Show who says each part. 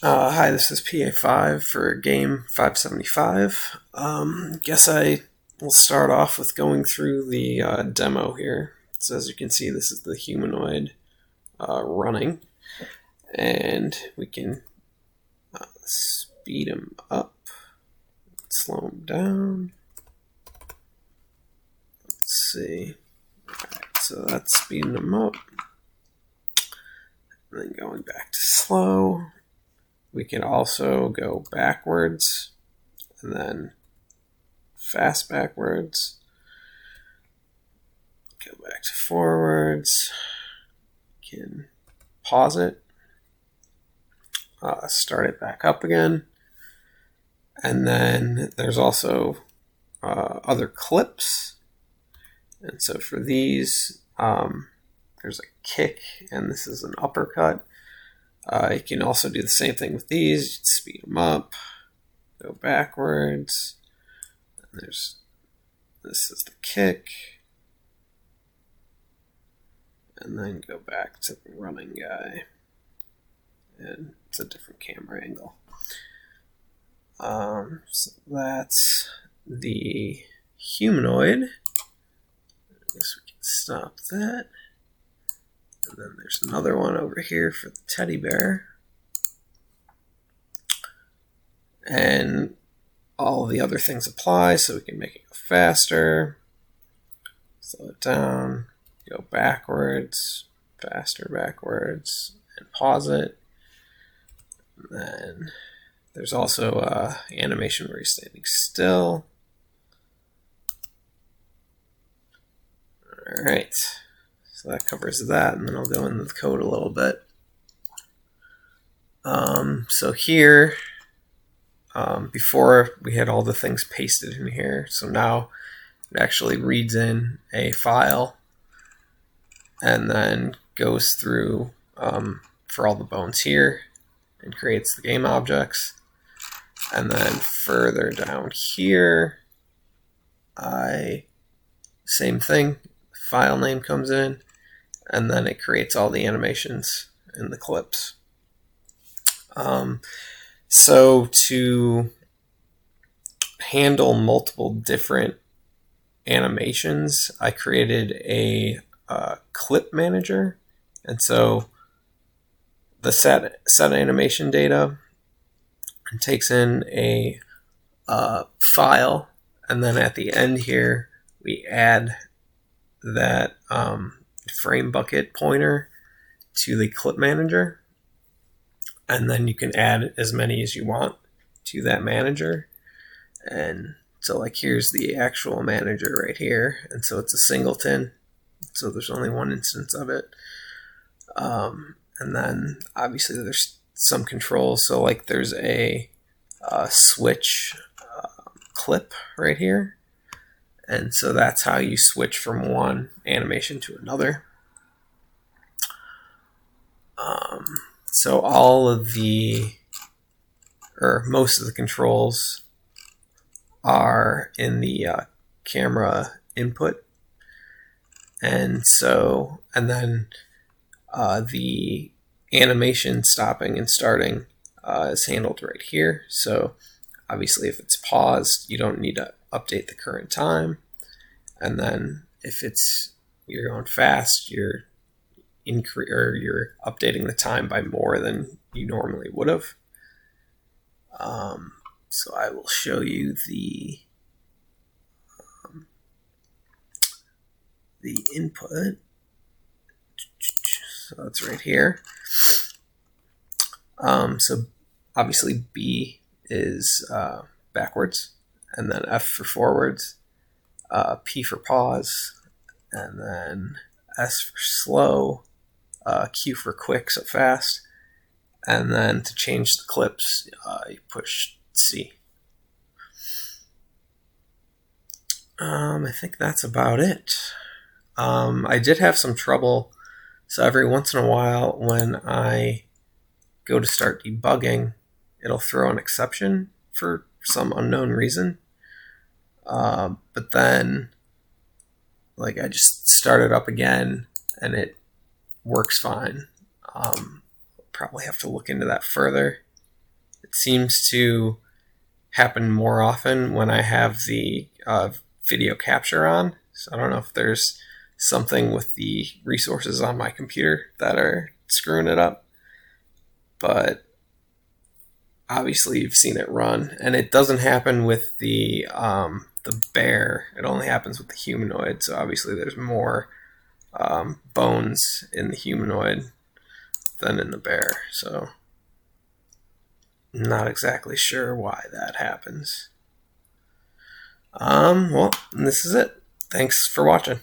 Speaker 1: Hi, this is PA5 for game 575. Guess I will start off with going through the demo here. So as you can see, this is the humanoid running, and we can speed him up, slow him down. Let's see. Alright, so that's speeding him up. And then going back to slow. We can also go backwards and then fast backwards. Go back to forwards. Can pause it. Start it back up again. And then there's also other clips. And so for these, there's a kick, and this is an uppercut. You can also do the same thing with these. Speed them up, go backwards. And this is the kick, and then go back to the running guy. And it's a different camera angle. So that's the humanoid. I guess we can stop that. And then there's another one over here for the teddy bear. And all the other things apply, so we can make it go faster, slow it down, go backwards, faster backwards, and pause it. And then there's also animation where you're standing still. Alright. So that covers that, and then I'll go into the code a little bit. So here, before we had all the things pasted in here, so now it actually reads in a file and then goes through for all the bones here and creates the game objects. And then further down here, same thing, file name comes in, and then it creates all the animations in the clips. So to handle multiple different animations, I created a clip manager. And so the set animation data takes in a file, and then at the end here we add that frame bucket pointer to the clip manager, and then you can add as many as you want to that manager. And so like here's the actual manager right here, and so it's a singleton, so there's only one instance of it. And then obviously there's some controls, so like there's a switch clip right here. And so that's how you switch from one animation to another. So all of most of the controls are in the camera input. And then the animation stopping and starting is handled right here. So obviously if it's paused, you don't need to update the current time. And then if you're going fast, you're updating the time by more than you normally would have. So I will show you the input. So that's right here. So obviously B is backwards, and then F for forwards, P for pause, and then S for slow, Q for quick, so fast, and then to change the clips, you push C. I think that's about it. I did have some trouble, so every once in a while when I go to start debugging, it'll throw an exception for some unknown reason. But then like I just start it up again and it works fine. Probably have to look into that further. It seems to happen more often when I have the video capture on. So I don't know if there's something with the resources on my computer that are screwing it up. But obviously you've seen it run, and it doesn't happen with the bear. It only happens with the humanoid. So obviously there's more bones in the humanoid than in the bear. So I'm not exactly sure why that happens. Well, this is it. Thanks for watching.